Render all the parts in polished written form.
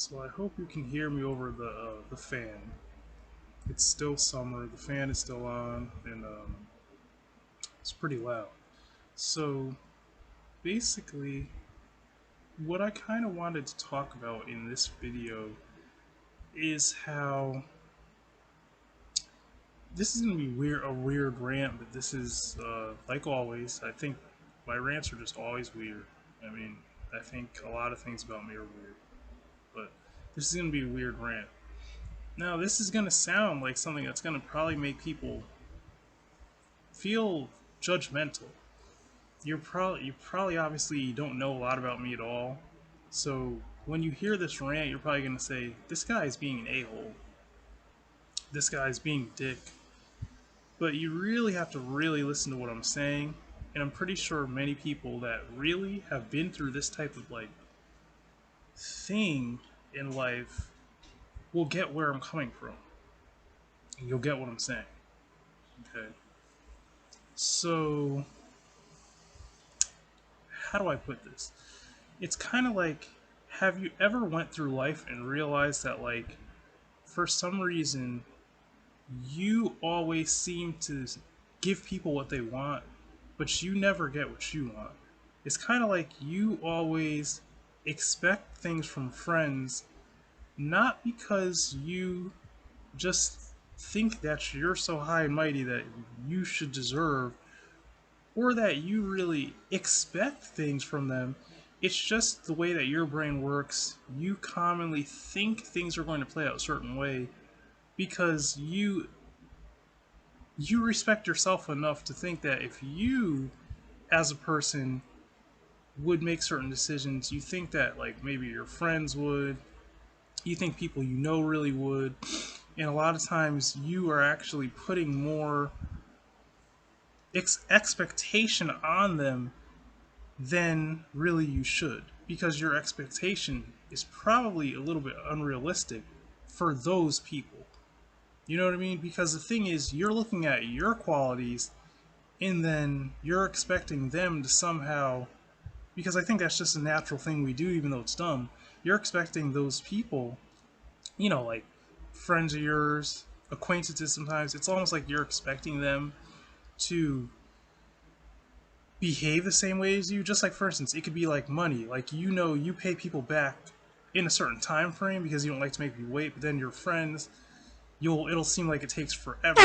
So I hope you can hear me over the fan. It's still summer. The fan is still on, and it's pretty loud. So basically, what I kind of wanted to talk about in this video is how this is gonna be a weird rant, but this is like always. I think my rants are just always weird. I mean, I think a lot of things about me are weird, but this is gonna be a weird rant. Now, this is going to sound like something that's going to probably make people feel judgmental. You probably obviously don't know a lot about me at all. So when you hear this rant, you're probably going to say, this guy is being an a-hole. This guy's being a dick. But you really have to really listen to what I'm saying. And I'm pretty sure many people that really have been through this type of thing in life will get where I'm coming from. And you'll get what I'm saying. Okay. So, how do I put this? It's kind of like, have you ever went through life and realized that, for some reason, you always seem to give people what they want, but you never get what you want? It's kind of like you always expect things from friends, not because you just think that you're so high and mighty that you should deserve, or that you really expect things from them. It's just the way that your brain works. You commonly think things are going to play out a certain way because you respect yourself enough to think that if you as a person would make certain decisions, you think that maybe your friends would, you think people you know really would, and a lot of times you are actually putting more expectation on them than really you should, because your expectation is probably a little bit unrealistic for those people. You know what I mean? Because the thing is, you're looking at your qualities and then you're expecting them to somehow, because I think that's just a natural thing we do, even though it's dumb. You're expecting those people, like friends of yours, acquaintances sometimes, it's almost like you're expecting them to behave the same way as you. Just like, for instance, it could be like money. Like, you pay people back in a certain time frame because you don't like to make people wait, but then your friends, it'll seem like it takes forever.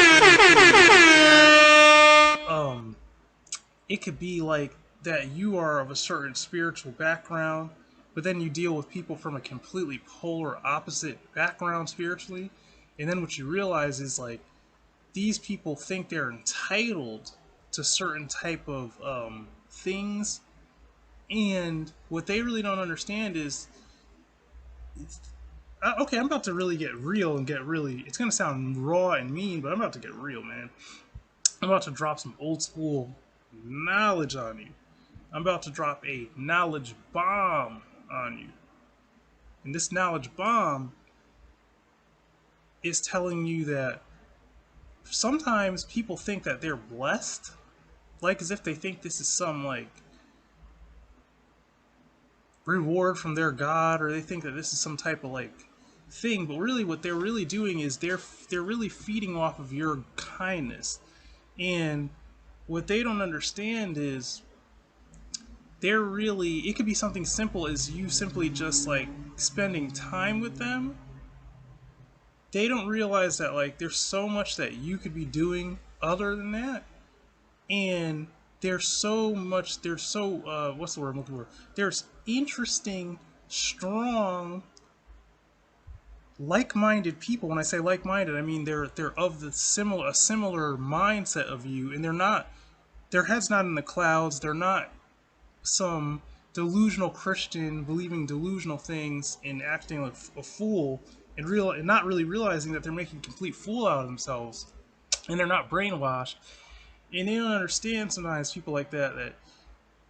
It could be like that you are of a certain spiritual background, but then you deal with people from a completely polar opposite background spiritually, and then what you realize is these people think they're entitled to certain type of things, and what they really don't understand is, okay, I'm about to really get real and it's going to sound raw and mean, but I'm about to get real, man. I'm about to drop some old school knowledge on you. I'm about to drop a knowledge bomb on you. And this knowledge bomb is telling you that sometimes people think that they're blessed, as if they think this is some reward from their god, or they think that this is some type of thing, but really what they're really doing is they're really feeding off of your kindness. And what they don't understand is it could be something simple as you simply just spending time with them. They don't realize that there's so much that you could be doing other than that, and there's so what's the word I'm looking for? There's interesting, strong, like-minded people. When I say like-minded, I mean they're of a similar mindset of you, and their head's not in the clouds. They're not some delusional Christian believing delusional things and acting like a fool, and not really realizing that they're making a complete fool out of themselves, and they're not brainwashed, and they don't understand sometimes people like that.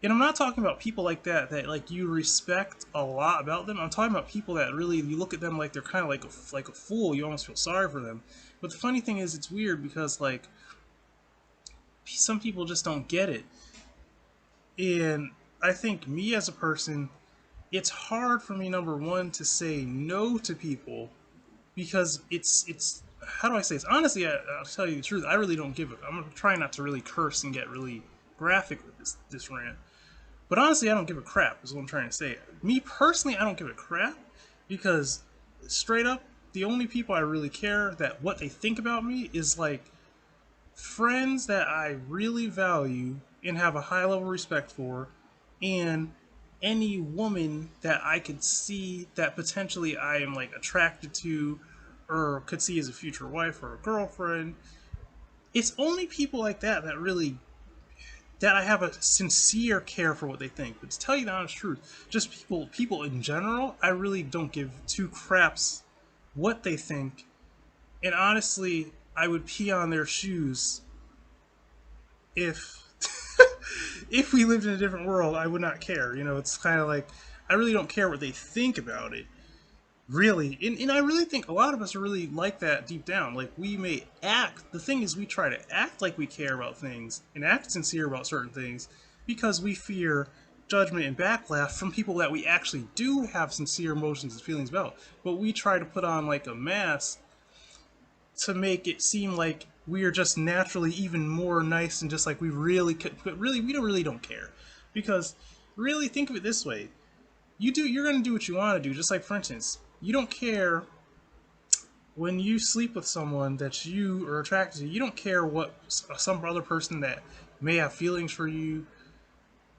And I'm not talking about people like that you respect a lot about them. I'm talking about people that really, you look at them like they're kind of like a fool. You almost feel sorry for them. But the funny thing is, it's weird because some people just don't get it. And I think me as a person, it's hard for me, number one, to say no to people because it's how do I say this? Honestly, I'll tell you the truth. I really don't give a. I'm gonna try not to really curse and get really graphic with this rant. But honestly, I don't give a crap. Is what I'm trying to say. Me personally, I don't give a crap because straight up, the only people I really care that what they think about me is like friends that I really value and have a high level of respect for, and any woman that I could see that potentially I am like attracted to or could see as a future wife or a girlfriend. It's only people like that that really that I have a sincere care for what they think. But to tell you the honest truth, just people in general, I really don't give two craps what they think. And honestly, I would pee on their shoes if if we lived in a different world. I would not care. It's kind of like I really don't care what they think about it. Really, and I really think a lot of us are really like that deep down. Like we may act. The thing is, we try to act like we care about things and act sincere about certain things because we fear judgment and backlash from people that we actually do have sincere emotions and feelings about. But we try to put on like a mask to make it seem like we are just naturally even more nice and just like we really could. But really, we don't care because really think of it this way: you're gonna do what you want to do. Just like for instance, you don't care when you sleep with someone that you are attracted to. You don't care what some other person that may have feelings for you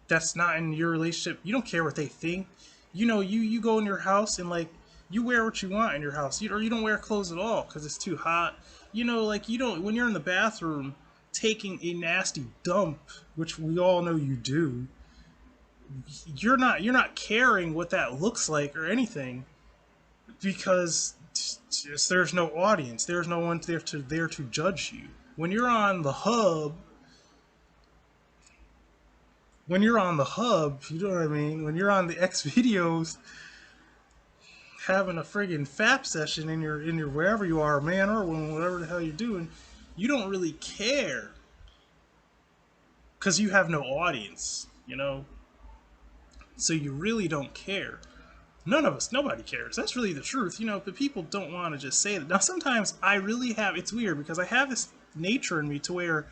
that's not in your relationship. You don't care what they think. You go in your house and like you wear what you want in your house, or you don't wear clothes at all because it's too hot. Like you don't when you're in the bathroom taking a nasty dump, which we all know you do. You're not caring what that looks like or anything because there's no audience. There's no one there to judge you. When you're on the hub, you know what I mean. When you're on the X videos, having a friggin' FAP session in your wherever you are, man or woman, whatever the hell you're doing, you don't really care because you have no audience. So you really don't care. Nobody cares. That's really the truth, but people don't want to just say that. Now, sometimes I really have, it's weird because I have this nature in me to where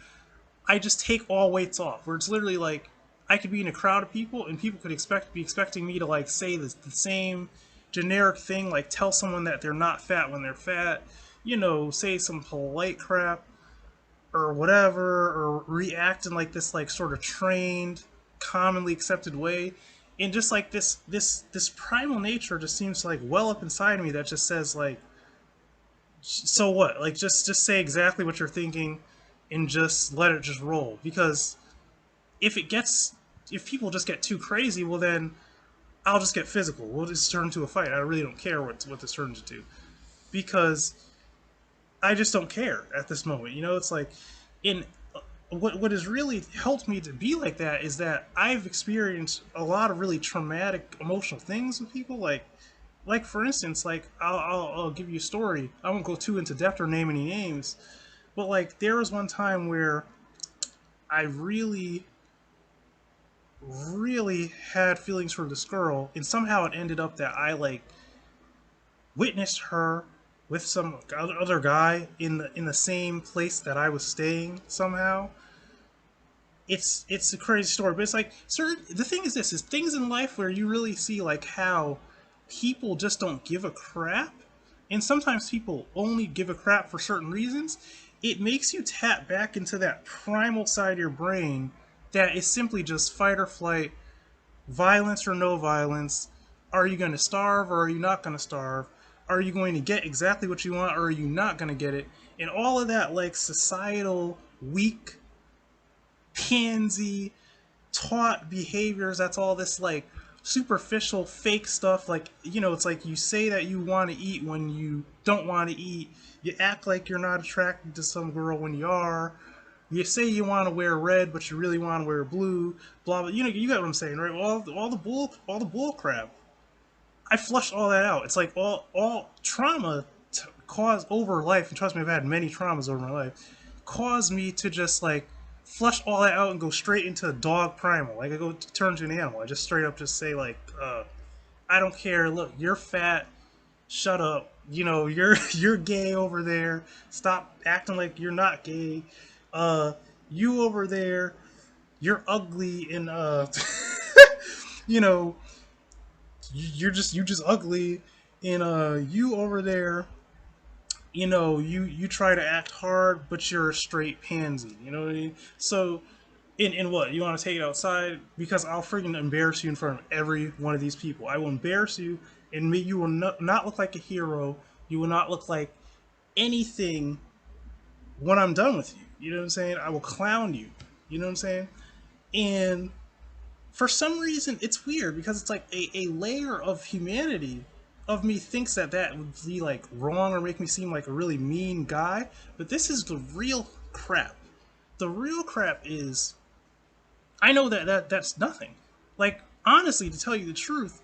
I just take all weights off, where it's literally like I could be in a crowd of people and people could be expecting me to like say the same generic thing, like tell someone that they're not fat when they're fat, say some polite crap or whatever, or react in like this like sort of trained, commonly accepted way. And just like this primal nature just seems like well up inside me that just says like, so what? Like just say exactly what you're thinking and just let it just roll. Because if it gets if people just get too crazy, well then I'll just get physical. We'll just turn into a fight. I really don't care what this turns into. Because I just don't care at this moment. It's like in what has really helped me to be like that is that I've experienced a lot of really traumatic emotional things with people. Like for instance, like I'll give you a story. I won't go too into depth or name any names, but like there was one time where I really, really had feelings for this girl, and somehow it ended up that I like witnessed her with some other guy in the same place that I was staying somehow. It's a crazy story, but it's like the thing is this is things in life where you really see like how people just don't give a crap, and sometimes people only give a crap for certain reasons. It makes you tap back into that primal side of your brain that is simply just fight or flight, violence or no violence. Are you going to starve or are you not going to starve? Are you going to get exactly what you want or are you not going to get it? And all of that like societal weak pansy taught behaviors. That's all this like superficial fake stuff. Like it's like you say that you want to eat when you don't want to eat. You act like you're not attracted to some girl when you are. You say you want to wear red but you really want to wear blue. Blah blah. You got what I'm saying, right? All the bull crap. I flushed all that out. It's like all trauma caused over life, and trust me, I've had many traumas over my life, caused me to just like flush all that out and go straight into dog primal. Like I go turn to an animal. I just straight up just say like, I don't care. Look, you're fat. Shut up. You know, you're you're gay over there. Stop acting like you're not gay. Uh, you over there, you're ugly and you know, you're just ugly and you over there, you know, you try to act hard, but you're a straight pansy. You know what I mean? So, in what you want to take it outside because I'll freaking embarrass you in front of every one of these people. I will embarrass you, and you will not look like a hero. You will not look like anything when I'm done with you. You know what I'm saying? I will clown you. You know what I'm saying? And for some reason, it's weird because it's like a layer of humanity of me thinks that that would be like wrong or make me seem like a really mean guy. But this is the real crap. The real crap is I know that's nothing. Like honestly, to tell you the truth,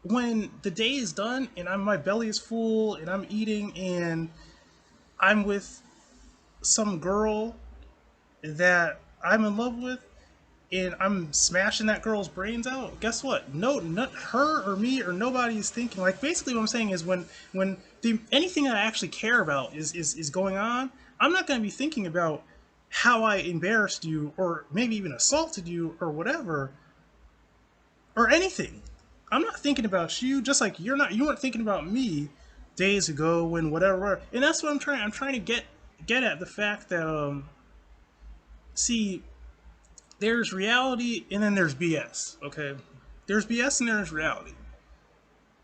when the day is done and my belly is full and I'm eating and I'm with some girl that I'm in love with and I'm smashing that girl's brains out, guess what? No, not her or me or nobody is thinking. Like basically, what I'm saying is when anything that I actually care about is going on, I'm not going to be thinking about how I embarrassed you or maybe even assaulted you or whatever or anything. I'm not thinking about you, just like you weren't thinking about me days ago when whatever. And that's what I'm trying to get at the fact that see there's reality and then there's BS. Okay, there's BS and there's reality.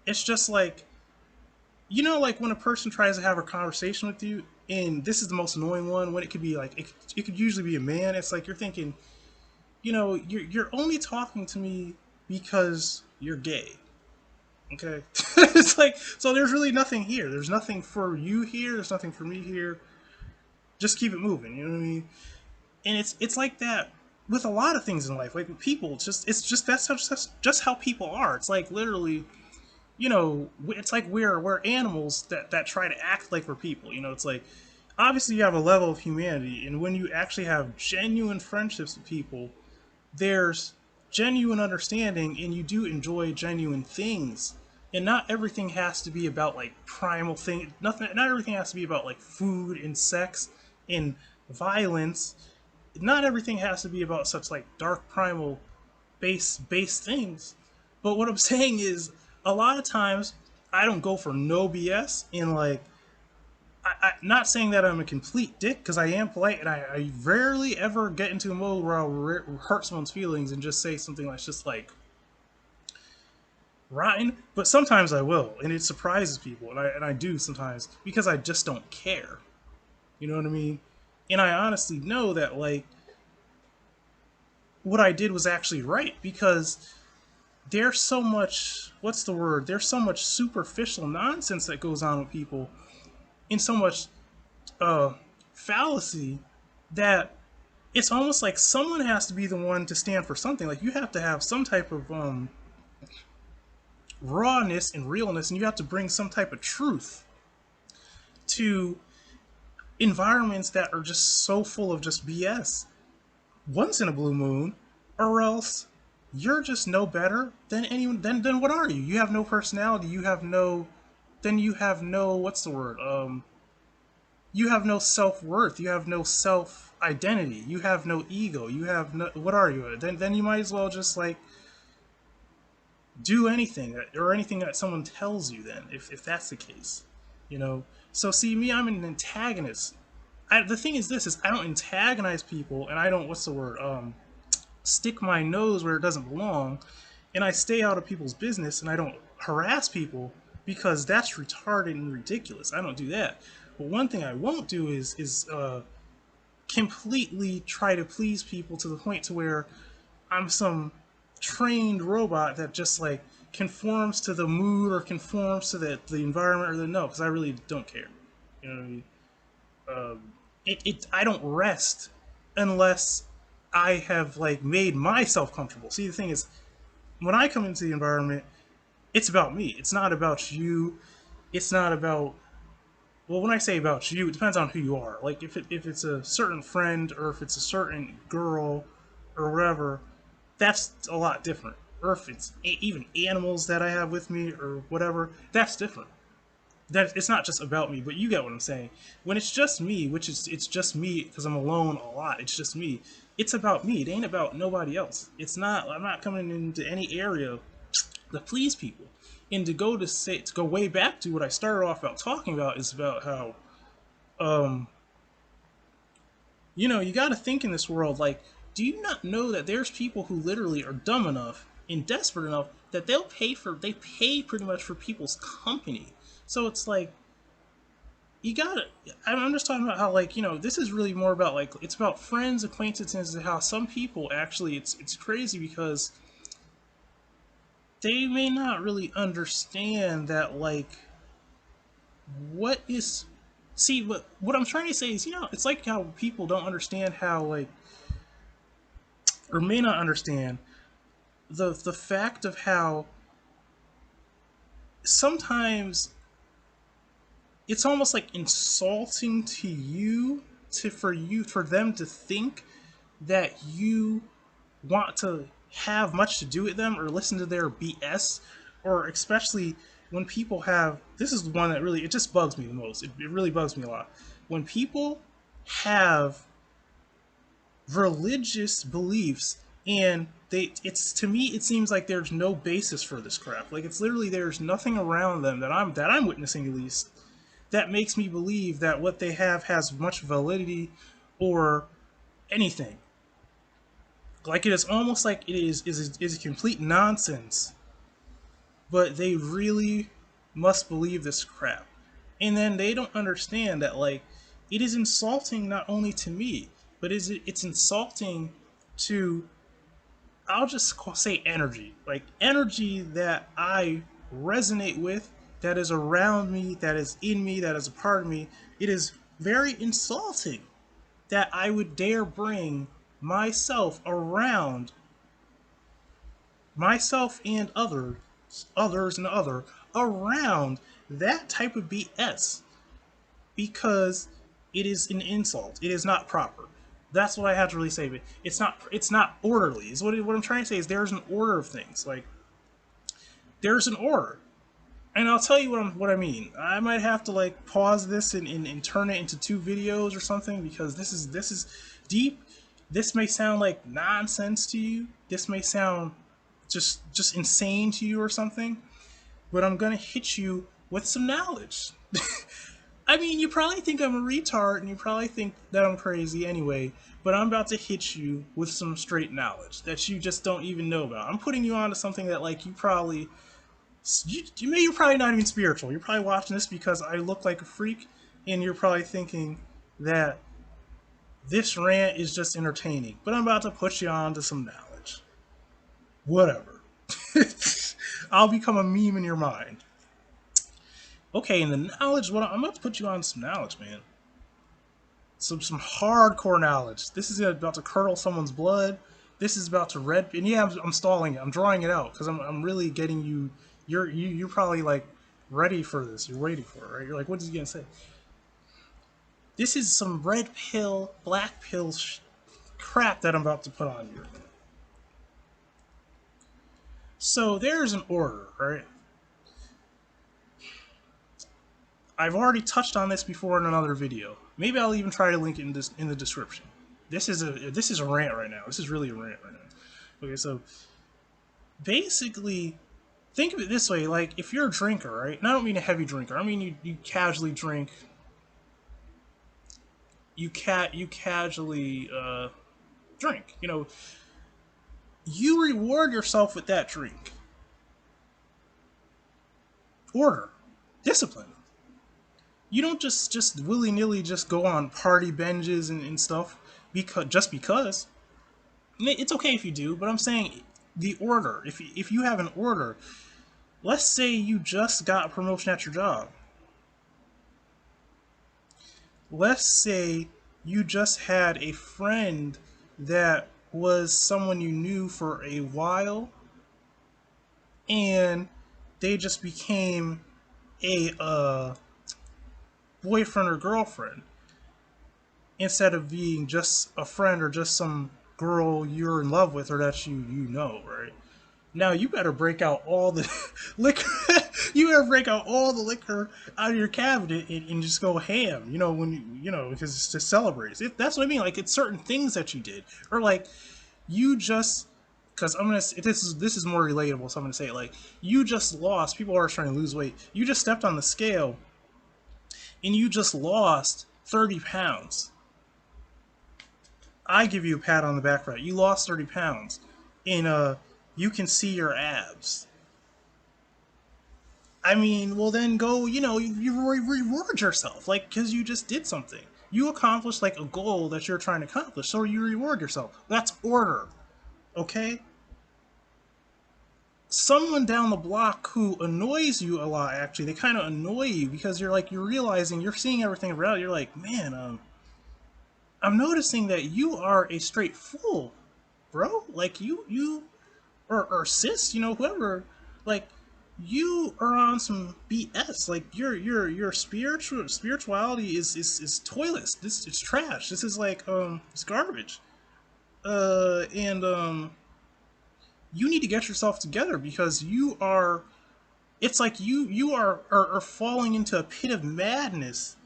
It's just like like when a person tries to have a conversation with you, and this is the most annoying one when it could be like it could usually be a man. It's like you're thinking, you're only talking to me because you're gay. Okay, it's like so. There's really nothing here. There's nothing for you here. There's nothing for me here. Just keep it moving. You know what I mean? And it's like that with a lot of things in life. Like with people, it's just that's just how people are. It's like literally, it's like we're animals that try to act like we're people. It's like obviously you have a level of humanity, and when you actually have genuine friendships with people, there's genuine understanding, and you do enjoy genuine things. And not everything has to be about like primal thing. Nothing. Not everything has to be about like food and sex and violence. Not everything has to be about such like dark primal base things. But what I'm saying is, a lot of times I don't go for no BS. And like, not saying that I'm a complete dick because I am polite, and I rarely ever get into a mode where I'll hurt someone's feelings and just say something that's just like rotten. But sometimes I will, and it surprises people, and I do sometimes because I just don't care. You know what I mean? And I honestly know that like what I did was actually right because there's so much what's the word? There's so much superficial nonsense that goes on with people, and so much uh, fallacy that it's almost like someone has to be the one to stand for something. Like you have to have some type of rawness and realness, and you have to bring some type of truth to environments that are just so full of just BS once in a blue moon, or else you're just no better than anyone. Then what are you? You have no personality. You have no. Then you have no. What's the word? You have no self worth. You have no self identity. You have no ego. You have no. What are you? Then you might as well just like do anything or anything that someone tells you. Then if that's the case, So see me, I'm an antagonist. The thing is this is I don't antagonize people, and I don't what's the word stick my nose where it doesn't belong, and I stay out of people's business, and I don't harass people because that's retarded and ridiculous. I don't do that. But one thing I won't do is completely try to please people to the point to where I'm some trained robot that just like conforms to the mood or conforms to the environment or the no, because I really don't care. You know what I mean? I don't rest unless I have like made myself comfortable. See, the thing is, when I come into the environment, it's about me. It's not about you. It's not about well, when I say about you, it depends on who you are. Like if it's a certain friend or if it's a certain girl or whatever, that's a lot different. or if it's even animals that I have with me or whatever, that's different. That it's not just about me, but you get what I'm saying. When it's just me, which is it's just me because I'm alone a lot. It's just me. It's about me. It ain't about nobody else. It's not. I'm not coming into any area to please people. And to go way back to what I started off about talking about is about how um you got to think in this world like, do you not know that there's people who literally are dumb enough and desperate enough that they pay pretty much for people's company. So it's like you gotta I'm just talking about how like this is really more about like it's about friends, acquaintances, and how some people actually it's crazy because they may not really understand that like what is see what I'm trying to say is it's like how people don't understand how like or may not understand the fact of how sometimes it's almost like insulting to you for them to think that you want to have much to do with them or listen to their BS, or especially when people have this is the one that really it just bugs me the most. It really bugs me a lot when people have religious beliefs and it's to me it seems like there's no basis for this crap. Like it's literally there's nothing around them that I'm witnessing at least that makes me believe that what they have has much validity or anything. Like it is almost like it is a complete nonsense, but they really must believe this crap. And then they don't understand that like it is insulting not only to me, but it's insulting to I'll just say energy, like energy that I resonate with, that is around me, that is in me, that is a part of me. It is very insulting that I would dare bring myself around myself and others and other around that type of BS because it is an insult. It is not proper. That's what I have to really say. But it's not. It's not orderly. Is what I'm trying to say is there's an order of things. Like there's an order, and I'll tell you what I mean. I might have to like pause this and turn it into two videos or something because this is deep. This may sound like nonsense to you. This may sound just insane to you or something. But I'm gonna hit you with some knowledge. I mean, you probably think I'm a retard and you probably think that I'm crazy anyway, but I'm about to hit you with some straight knowledge that you just don't even know about. I'm putting you onto something that, like, you're probably not even spiritual. You're probably watching this because I look like a freak, and you're probably thinking that this rant is just entertaining, but I'm about to put you on to some knowledge. Whatever. I'll become a meme in your mind. Okay, and the knowledge, I'm about to put you on some knowledge, man. Some hardcore knowledge. This is about to curdle someone's blood. This is about to and yeah, I'm stalling it. I'm drawing it out because I'm really getting you. You're probably like ready for this. You're waiting for it, right? You're like, what is he gonna say? This is some red pill, black pill crap that I'm about to put on you. So there's an order, right? I've already touched on this before in another video. Maybe I'll even try to link it in the description. This is a rant right now. This is really a rant right now. Okay, so basically, think of it this way: like if you're a drinker, right? And I don't mean a heavy drinker. I mean you casually drink. You casually drink. You reward yourself with that drink. Order, discipline. You don't just willy nilly just go on party binges and stuff because it's okay if you do, but I'm saying the order. If you have an order, let's say you just got a promotion at your job. Let's say you just had a friend that was someone you knew for a while and they just became a boyfriend or girlfriend instead of being just a friend or just some girl you're in love with or that you know, right? Now you better break out all the liquor. You better break out all the liquor out of your cabinet and just go ham. You know when you know because it's to celebrate. If that's what I mean. Like it's certain things that you did, or like you just because I'm gonna this is more relatable. So I'm gonna say it like you just lost. People are trying to lose weight. You just stepped on the scale and you just lost 30 pounds. I give you a pat on the back for that. You lost 30 pounds, and you can see your abs. I mean, well then go, you reward yourself, like, because you just did something. You accomplished, like, a goal that you're trying to accomplish, so you reward yourself. That's order, okay? Someone down the block who annoys you a lot, actually, they kind of annoy you because you're realizing, you're seeing everything around, you're like, man, I'm noticing that you are a straight fool, bro. Like, or sis, whoever, like you are on some BS. Like your spirituality is toilet. This it's trash. This is like it's garbage. And you need to get yourself together because you are. It's like you are falling into a pit of madness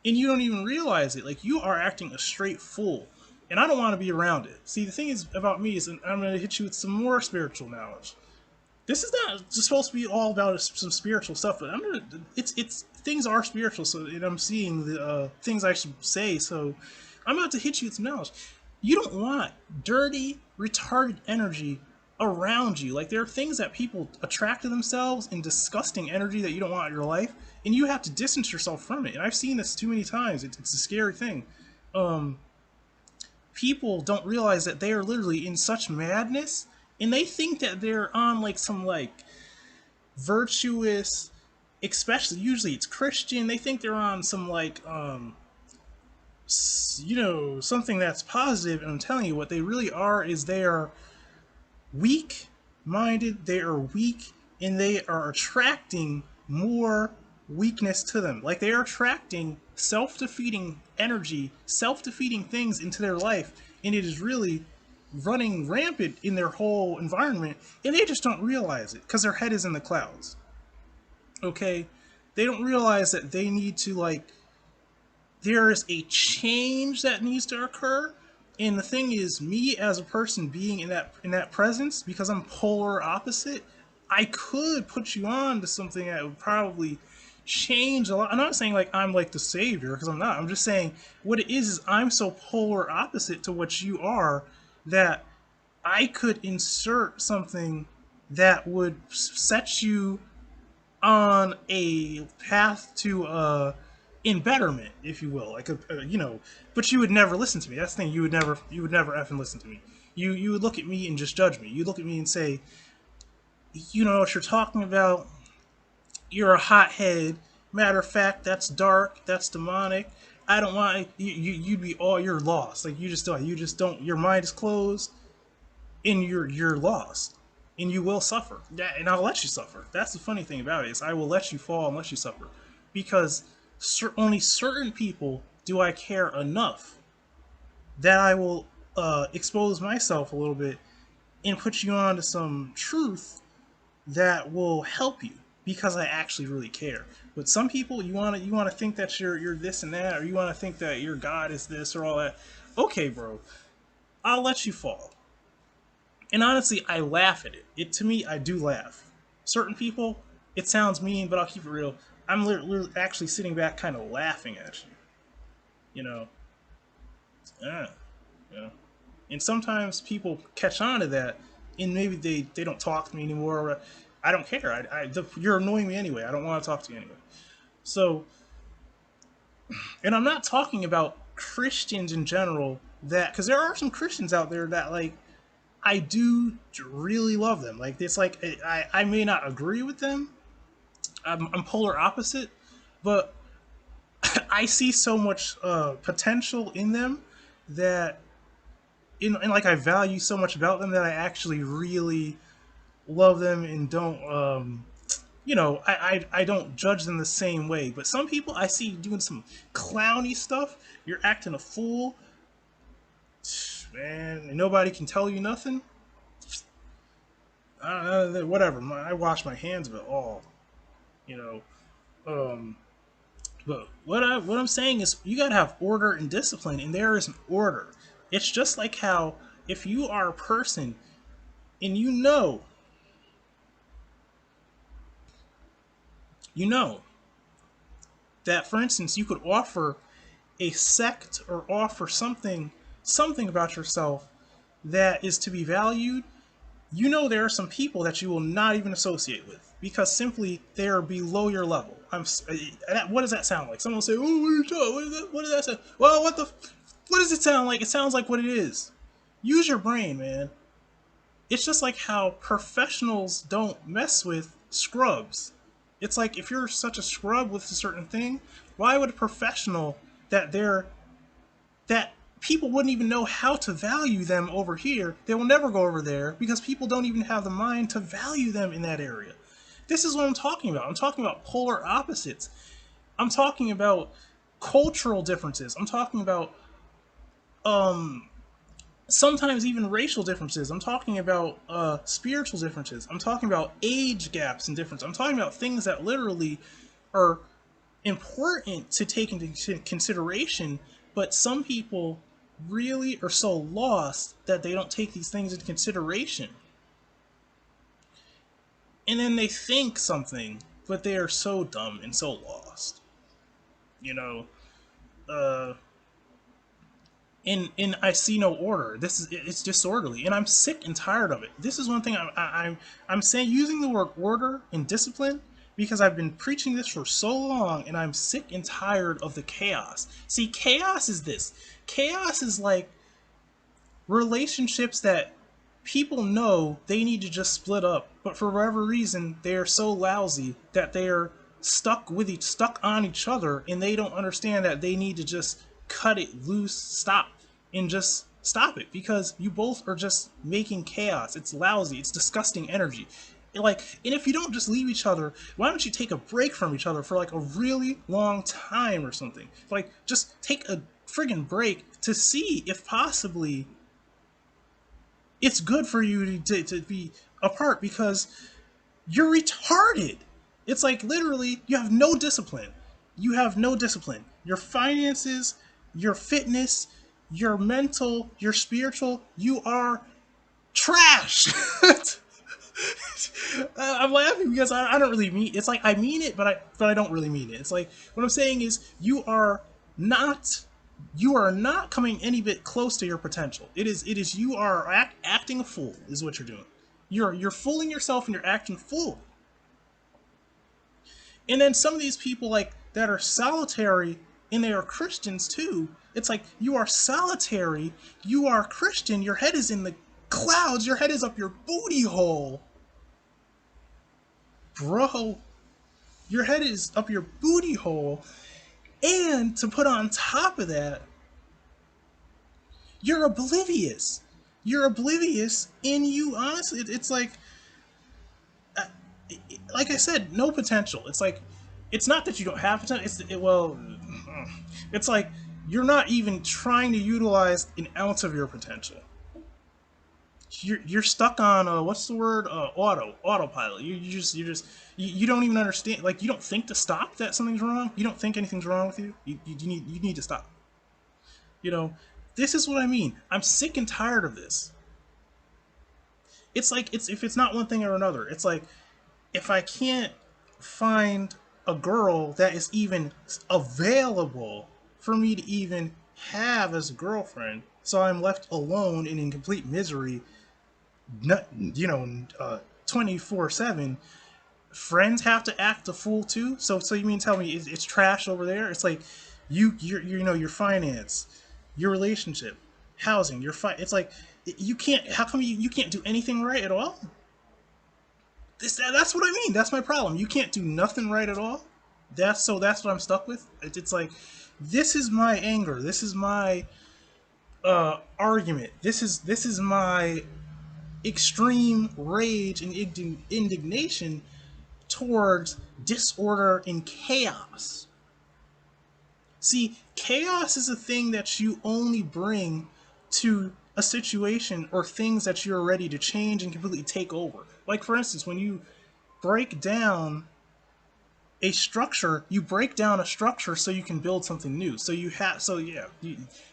and you don't even realize it. Like you are acting a straight fool, and I don't want to be around it. See, the thing is about me is, and I'm going to hit you with some more spiritual knowledge. This is not just supposed to be all about some spiritual stuff, but I'm gonna. It's things are spiritual, so and I'm seeing the things I should say. So I'm about to hit you with some knowledge. You don't want dirty, retarded energy around you. Like there are things that people attract to themselves in disgusting energy that you don't want in your life, and you have to distance yourself from it. And I've seen this too many times. It's a scary thing. People don't realize that they are literally in such madness and they think that they're on like some like virtuous, especially usually it's Christian, they think they're on some like something that's positive, and I'm telling you what they really are is they are weak minded, they are weak, and they are attracting more weakness to them. Like they are attracting self defeating energy, self defeating things into their life, and it is really running rampant in their whole environment, and they just don't realize it because their head is in the clouds. Okay? They don't realize that they need to, like, there is a change that needs to occur. And the thing is, me as a person being in that presence, because I'm polar opposite, I could put you on to something that would probably change a lot. I'm not saying like I'm like the savior because I'm not. I'm just saying what it is I'm so polar opposite to what you are that I could insert something that would set you on a path to in betterment, if you will, like but you would never listen to me. That's the thing. You would never effing listen to me. You would look at me and just judge me. You look at me and say, you know what you're talking about. You're a hothead. Matter of fact, that's dark. That's demonic. I don't want you'd be all you're lost. Like you just don't. Your mind is closed, and you're lost, and you will suffer. And I'll let you suffer. That's the funny thing about it is I will let you fall and let you suffer, because only certain people do I care enough that I will expose myself a little bit and put you on to some truth that will help you because I actually really care. But some people you want to think that you're this and that, or you want to think that your God is this or all that. Okay, bro, I'll let you fall. And honestly, I laugh at it. It to me, I do laugh. Certain people, it sounds mean, but I'll keep it real. I'm literally actually sitting back, kind of laughing at you. You know, yeah, yeah. And sometimes people catch on to that, and maybe they don't talk to me anymore. Or I don't care. You're annoying me anyway. I don't want to talk to you anyway. So, and I'm not talking about Christians in general. That because there are some Christians out there that like I do really love them. Like it's like I may not agree with them. I'm polar opposite, but I see so much potential in them that and like I value so much about them that I actually really love them and don't I don't judge them the same way. But some people I see doing some clowny stuff. You're acting a fool, man, and nobody can tell you nothing. whatever. I wash my hands of it all, you know. Um, but what I'm saying is, you gotta have order and discipline, and there is an order. It's just like how if you are a person and you know that, for instance, you could offer a sect or offer something about yourself that is to be valued. You know there are some people that you will not even associate with because simply they're below your level. What does that sound like? Someone will say, "Oh, what are you talking? What is that? What does that sound?" Well, what does it sound like? It sounds like what it is. Use your brain, man. It's just like how professionals don't mess with scrubs. It's like if you're such a scrub with a certain thing, why would a professional that people wouldn't even know how to value them over here? They will never go over there because people don't even have the mind to value them in that area. This is what I'm talking about. I'm talking about polar opposites. I'm talking about cultural differences. I'm talking about sometimes even racial differences. I'm talking about spiritual differences. I'm talking about age gaps and differences. I'm talking about things that literally are important to take into consideration, but some people really are so lost that they don't take these things into consideration. And then they think something, but they are so dumb and so lost. You know, uh, and I see no order. It's disorderly, and I'm sick and tired of it. This is one thing I'm saying, using the word order and discipline, because I've been preaching this for so long, and I'm sick and tired of the chaos. See, chaos is this. Chaos is like relationships that people know they need to just split up, but for whatever reason they are so lousy that they are stuck on each other, and they don't understand that they need to just cut it loose, stop, and just stop it because you both are just making chaos. It's lousy. It's disgusting energy. And if you don't just leave each other, why don't you take a break from each other for like a really long time or something? Like, just take a friggin' break to see if possibly it's good for you to be apart, because you're retarded. It's like literally you have no discipline. You have no discipline. Your finances, your fitness, your mental, your spiritual, you are trash. I'm laughing because I don't really mean it's like I mean it, but I don't really mean it. It's like what I'm saying is not you are not coming any bit close to your potential. It is you are acting a fool is what you're doing. You're fooling yourself and you're acting fool. And then some of these people like that are solitary and they are Christians too. It's like you are solitary, you are Christian, your head is in the clouds, your head is up your booty hole. Bro, your head is up your booty hole. And to put on top of that, you're oblivious. You're oblivious, and you honestly, it's like I said, no potential. It's like, it's not that you don't have potential. It's like you're not even trying to utilize an ounce of your potential. You're stuck on what's the word, autopilot. You don't even understand. Like, you don't think to stop that something's wrong. You don't think anything's wrong with you. You need to stop. You know, this is what I mean. I'm sick and tired of this. It's like, if it's not one thing or another. It's like, if I can't find a girl that is even available for me to even have as a girlfriend, so I'm left alone and in complete misery, 24/7. Friends have to act a fool too. So you mean tell me it's trash over there? It's like your finance, your relationship, housing, it's like you can't. How come you can't do anything right at all? That's what I mean. That's my problem. You can't do nothing right at all. That's what I'm stuck with. It's like, this is my anger. This is my argument. This is my extreme rage and indignation towards disorder and chaos. See, chaos is a thing that you only bring to a situation or things that you're ready to change and completely take over. Like, for instance, when you break down a structure, you break down a structure so you can build something new. So you have, so yeah.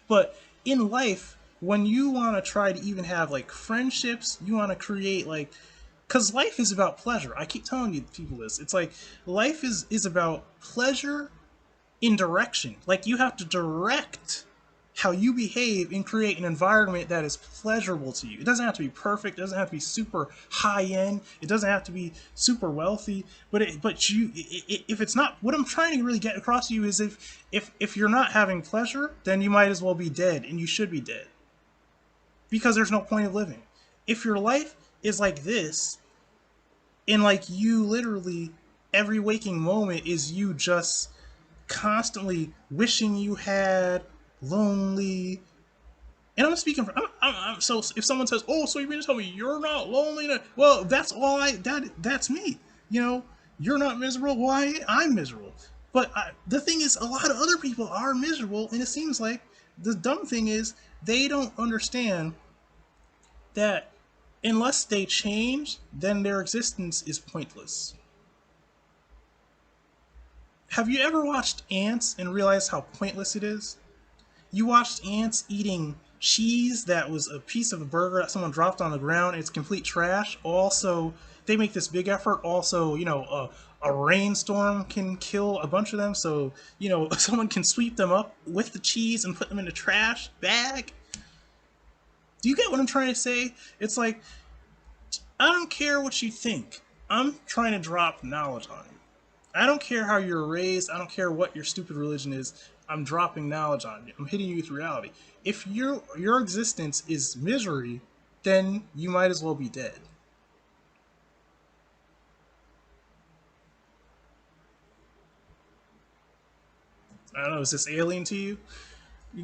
But in life, when you want to try to even have like friendships, you want to create like, because life is about pleasure. I keep telling you people this. It's like life is about pleasure in direction. Like you have to direct how you behave and create an environment that is pleasurable to you. It doesn't have to be perfect. It doesn't have to be super high end. It doesn't have to be super wealthy. But if it's not, what I'm trying to really get across to you is if you're not having pleasure, then you might as well be dead, and you should be dead because there's no point of living. If your life is like this, and like you literally every waking moment is you just constantly wishing you had, lonely. And I'm speaking for. So if someone says, "Oh, so you mean to tell me you're not lonely?" Well, that's all I. That's me. You know, you're not miserable. Why I'm miserable. But the thing is, a lot of other people are miserable, and it seems like the dumb thing is they don't understand that unless they change, then their existence is pointless. Have you ever watched ants and realized how pointless it is? You watched ants eating cheese that was a piece of a burger that someone dropped on the ground. It's complete trash. Also, they make this big effort. Also, a rainstorm can kill a bunch of them. So, someone can sweep them up with the cheese and put them in a trash bag. Do you get what I'm trying to say? It's like, I don't care what you think. I'm trying to drop knowledge on you. I don't care how you're raised. I don't care what your stupid religion is. I'm dropping knowledge on you. I'm hitting you with reality. If your existence is misery, then you might as well be dead. I don't know. Is this alien to you?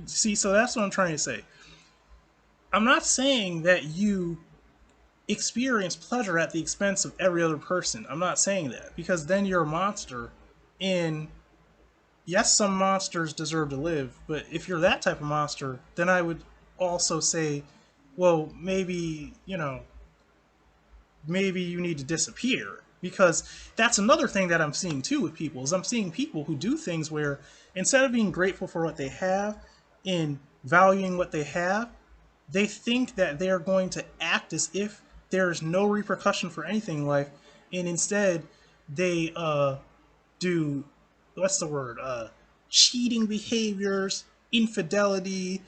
See, so that's what I'm trying to say. I'm not saying that you experience pleasure at the expense of every other person. I'm not saying that because then you're a monster. And yes, some monsters deserve to live, but if you're that type of monster, then I would also say, well, maybe you need to disappear because that's another thing that I'm seeing too with people is I'm seeing people who do things where instead of being grateful for what they have and valuing what they have, they think that they're going to act as if there's no repercussion for anything in life, and instead they do what's the word cheating behaviors, infidelity,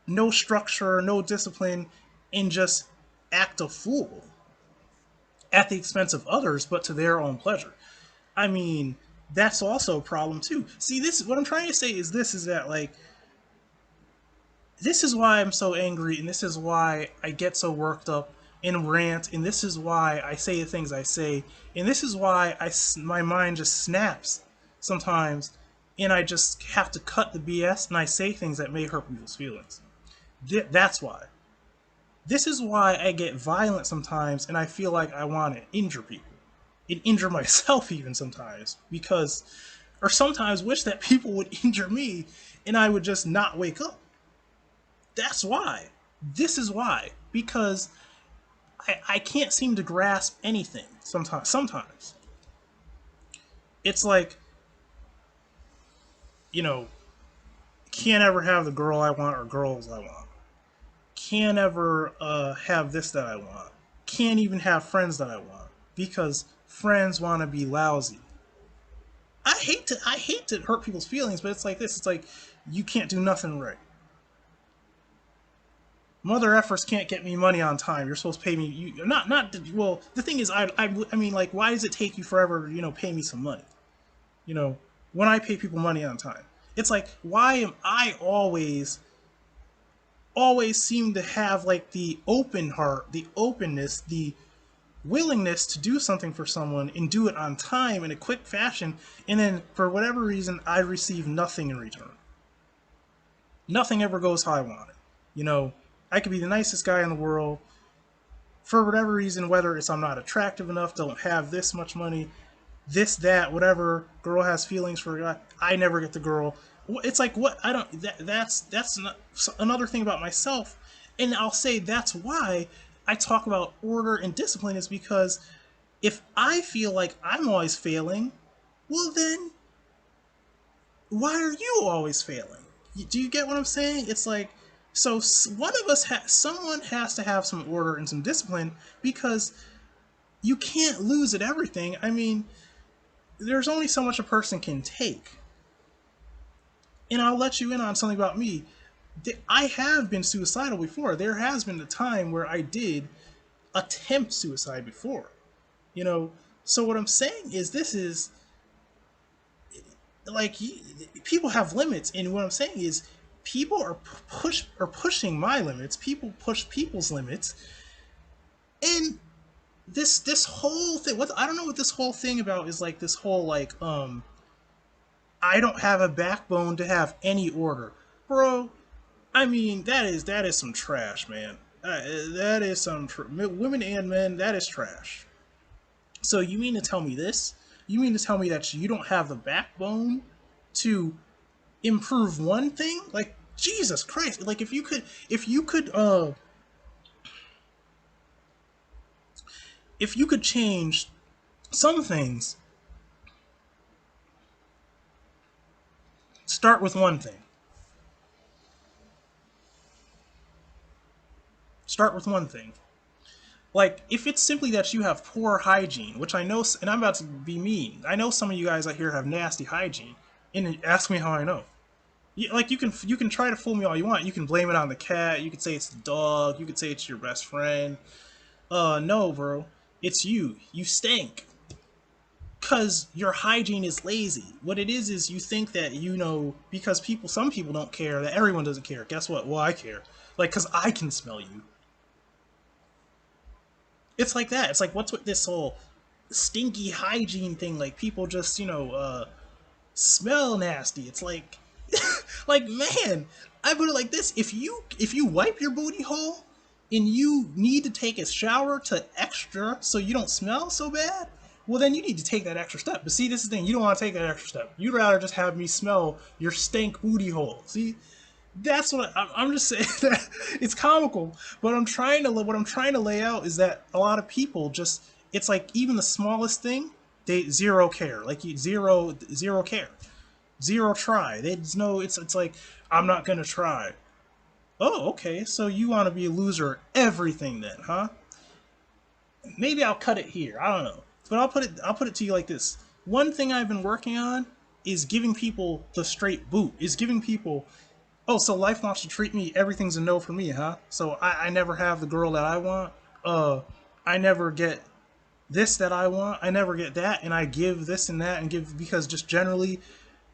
no structure, no discipline, and just act a fool at the expense of others, but to their own pleasure. I mean, that's also a problem too. See, this what I'm trying to say is this is that like this is why I'm so angry, and this is why I get so worked up and rant, and this is why I say the things I say, and this is why my mind just snaps sometimes, and I just have to cut the BS and I say things that may hurt people's feelings. That's why. This is why I get violent sometimes, and I feel like I want to injure people and injure myself even sometimes because, or sometimes wish that people would injure me and I would just not wake up. That's why. This is why. Because I can't seem to grasp anything sometimes. Sometimes. It's like, you know, can't ever have the girl I want or girls I want. Can't ever have this that I want. Can't even have friends that I want. Because friends want to be lousy. I hate to hurt people's feelings, but it's like this. It's like you can't do nothing right. Mother efforts can't get me money on time. You're supposed to pay me. You not well. The thing is, I mean, like, why does it take you forever? Pay me some money. You know, when I pay people money on time, it's like, why am I always seem to have like the open heart, the openness, the willingness to do something for someone and do it on time in a quick fashion, and then for whatever reason, I receive nothing in return. Nothing ever goes how I want it. You know, I could be the nicest guy in the world. For whatever reason, whether it's I'm not attractive enough, don't have this much money, this, that, whatever, girl has feelings for a guy, I never get the girl. It's like, what? I don't, that's not, another thing about myself And I'll say that's why I talk about order and discipline, is because if I feel like I'm always failing, well then why are you always failing? Do you get what I'm saying? It's like, so one of us someone has to have some order and some discipline, because you can't lose at everything. I mean, there's only so much a person can take. And I'll let you in on something about me. I have been suicidal before. There has been a time where I did attempt suicide before. You know, so what I'm saying is, this is like, people have limits, and what I'm saying is, people are pushing my limits. People push people's limits, and this whole thing. What I don't know what this whole thing about is, like this whole like I don't have a backbone to have any order, bro. I mean, that is some trash, man. That is some women and men. That is trash. So you mean to tell me this? You mean to tell me that you don't have the backbone to improve one thing? Like, Jesus Christ! Like, if you could change some things, start with one thing. Start with one thing. Like, if it's simply that you have poor hygiene, which I know, and I'm about to be mean, I know some of you guys out here have nasty hygiene, and ask me how I know. Like, you can try to fool me all you want. You can blame it on the cat. You can say it's the dog. You can say it's your best friend. No, bro, it's you. You stink. Cause your hygiene is lazy. What it is you think that, because some people don't care, that everyone doesn't care. Guess what? Well, I care. Like, cause I can smell you. It's like that. It's like, what's with this whole stinky hygiene thing? Like, people just, smell nasty. It's like, like, man, I put it like this: if you wipe your booty hole and you need to take a shower to extra so you don't smell so bad, well then you need to take that extra step. But see, this is the thing: you don't want to take that extra step. You'd rather just have me smell your stank booty hole. See, that's what I'm just saying. That it's comical, but what I'm trying to lay out is that a lot of people just, it's like, even the smallest thing, they zero care. Like, you zero care, zero try. There's no. It's like, I'm not gonna try. Oh, okay. So you want to be a loser at everything then, huh? Maybe I'll cut it here. I don't know, but I'll put it to you like this. One thing I've been working on is giving people the straight boot. Is giving people, oh, so life wants to treat me. Everything's a no for me, huh? So I never have the girl that I want. I never get this that I want. I never get that, and I give this and that and give, because just generally,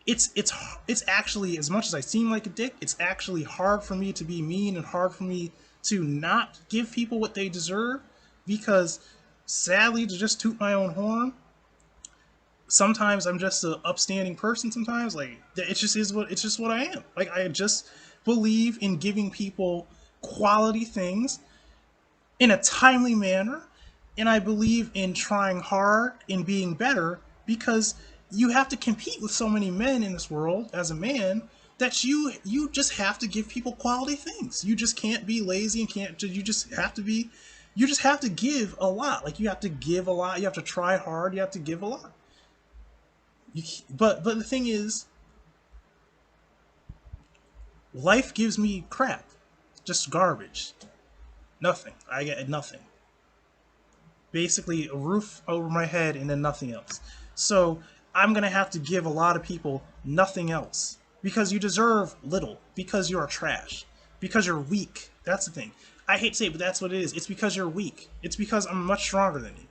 it's actually, as much as I seem like a dick, it's actually hard for me to be mean and hard for me to not give people what they deserve, because sadly, to just toot my own horn, sometimes I'm just an upstanding person. Sometimes, like, it's just what I am. Like, I just believe in giving people quality things in a timely manner, and I believe in trying hard and being better, because you have to compete with so many men in this world as a man, that you just have to give people quality things. You just can't be lazy, and can't you just have to be, you just have to give a lot. Like, you have to give a lot. You have to try hard. You have to give a lot. But the thing is, life gives me crap, just garbage, nothing. I get nothing. Basically, a roof over my head and then nothing else. So I'm gonna have to give a lot of people nothing else, because you deserve little, because you are trash, because you're weak. That's the thing. I hate to say it, but that's what it is. It's because you're weak. It's because I'm much stronger than you.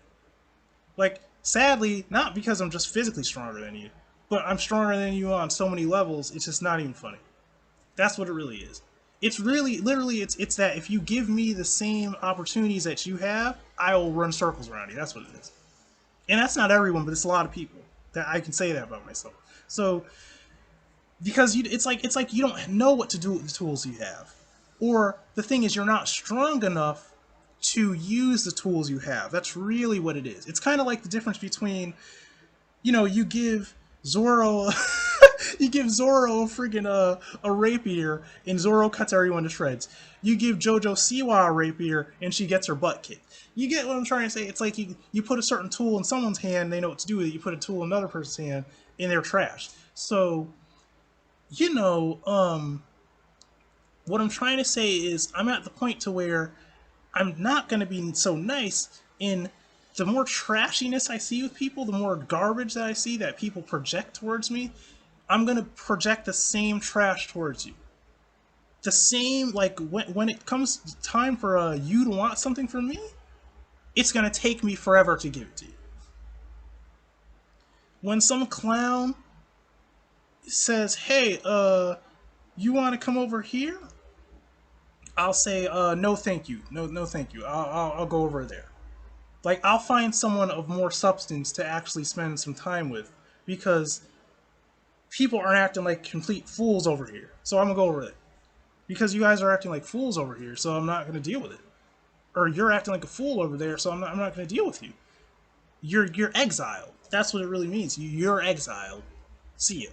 Like, sadly, not because I'm just physically stronger than you, but I'm stronger than you on so many levels, it's just not even funny. That's what it really is. It's really, literally, it's that if you give me the same opportunities that you have, I will run circles around you. That's what it is. And that's not everyone, but it's a lot of people that I can say that about myself. So, because it's like you don't know what to do with the tools you have, or the thing is, you're not strong enough to use the tools you have. That's really what it is. It's kind of like the difference between, you give Zoro You give Zoro a freaking a rapier, and Zoro cuts everyone to shreds. You give JoJo Siwa a rapier, and she gets her butt kicked. You get what I'm trying to say? It's like you put a certain tool in someone's hand, they know what to do with it. You put a tool in another person's hand, and they're trash. So, you know, what I'm trying to say is I'm at the point to where I'm not going to be so nice. In the more trashiness I see with people, the more garbage that I see that people project towards me, I'm going to project the same trash towards you. The same, like, when it comes time for you to want something from me, it's going to take me forever to give it to you. When some clown says, hey, you want to come over here? I'll say, no, thank you. No, no, thank you. I'll go over there. Like, I'll find someone of more substance to actually spend some time with, because people aren't acting like complete fools over here. So I'm gonna go over it. Because you guys are acting like fools over here, so I'm not gonna deal with it. Or you're acting like a fool over there, so I'm not gonna deal with you. You're exiled. That's what it really means. You're exiled. See ya.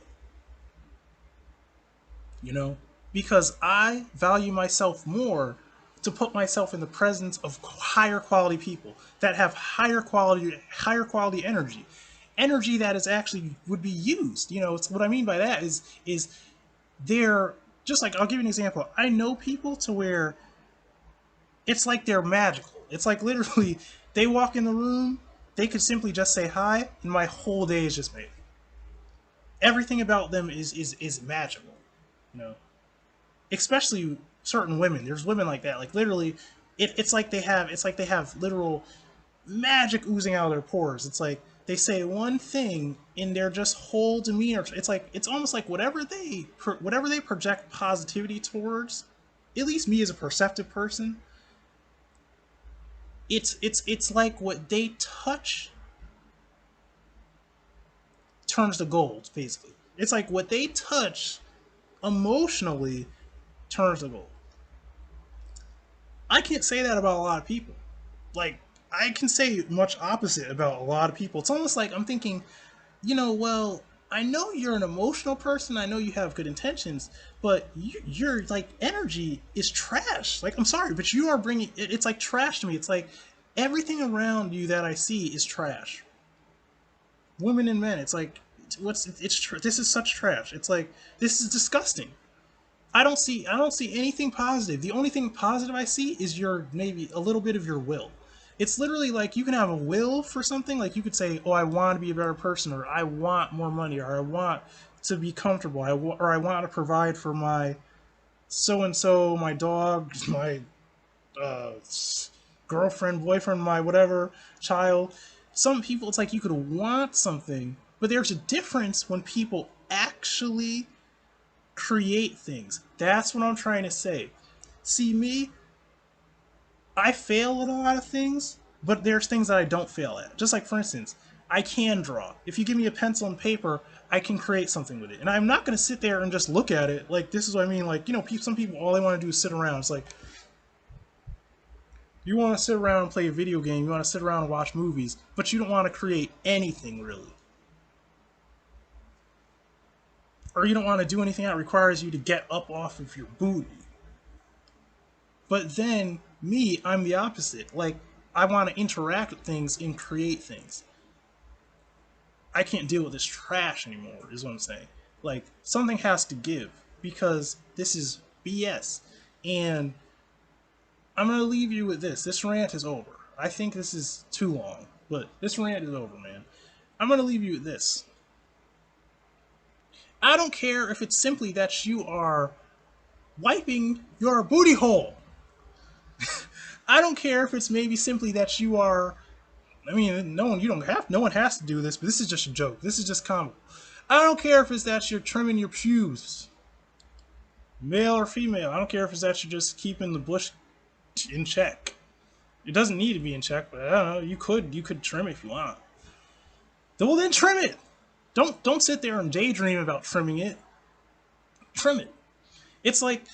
You know? Because I value myself more to put myself in the presence of higher quality people that have higher quality energy that is actually would be used. You know, it's what I mean by that is they're just like, I'll give you an example. I know people to where it's like they're magical. It's like literally they walk in the room, they could simply just say hi, and my whole day is just made. Everything about them is magical. You know, especially certain women. There's women like that. Like literally, it's like they have literal magic oozing out of their pores. It's like they say one thing in their just whole demeanor. It's like it's almost like whatever they project positivity towards. At least me as a perceptive person, it's like what they touch turns to gold. Basically, it's like what they touch emotionally turns to gold. I can't say that about a lot of people. Like, I can say much opposite about a lot of people. It's almost like I'm thinking, well, I know you're an emotional person. I know you have good intentions, but your like energy is trash. Like, I'm sorry, but you are bringing it's like trash to me. It's like everything around you that I see is trash. Women and men. It's like this is such trash. It's like this is disgusting. I don't see anything positive. The only thing positive I see is your maybe a little bit of your will. It's literally like you can have a will for something. Like you could say, "Oh, I want to be a better person," or "I want more money," or "I want to be comfortable," or "I want to provide for my so and so, my dog, my uh, girlfriend, boyfriend, my whatever child." Some people, it's like you could want something, but there's a difference when people actually create things. That's what I'm trying to say. See, me, I fail at a lot of things, but there's things that I don't fail at. Just like, for instance, I can draw. If you give me a pencil and paper, I can create something with it. And I'm not going to sit there and just look at it. Like, this is what I mean. Like, some people, all they want to do is sit around. It's like, you want to sit around and play a video game, you want to sit around and watch movies, but you don't want to create anything, really. Or you don't want to do anything that requires you to get up off of your booty. But then me, I'm the opposite. Like, I want to interact with things and create things. I can't deal with this trash anymore, is what I'm saying. Like, something has to give because this is BS. And I'm going to leave you with this. This rant is over. I think this is too long, but this rant is over, man. I'm going to leave you with this. I don't care if it's simply that you are wiping your booty hole. I don't care if it's maybe simply that you are. I mean, no one has to do this, but this is just a joke. This is just comical. I don't care if it's that you're trimming your pubes, male or female. I don't care if it's that you're just keeping the bush in check. It doesn't need to be in check, but I don't know. You could trim it if you want. Well, then trim it. Don't sit there and daydream about trimming it. Trim it. It's like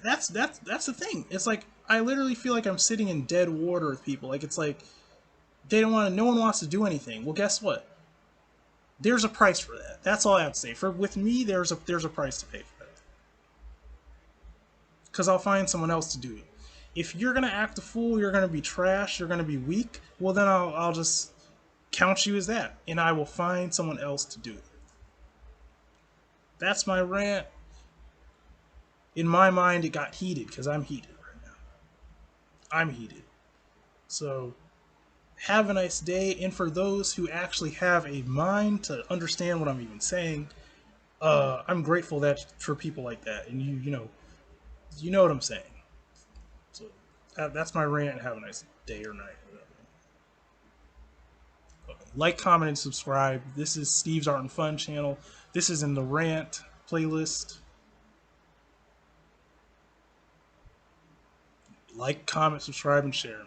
that's the thing. It's like I literally feel like I'm sitting in dead water with people. Like it's like they don't want to. No one wants to do anything. Well, guess what? There's a price for that. That's all I have to say. For with me, there's a price to pay for that. Because I'll find someone else to do it. If you're gonna act a fool, you're gonna be trash, you're gonna be weak. Well, then I'll just count you as that, and I will find someone else to do it. That's my rant. In my mind, it got heated because I'm heated right now. I'm heated. So have a nice day. And for those who actually have a mind to understand what I'm even saying, I'm grateful that for people like that. And you know what I'm saying. So that's my rant. Have a nice day or night. Like, comment, and subscribe. This is Steve's Art and Fun channel. This is in the rant playlist. Like, comment, subscribe, and share.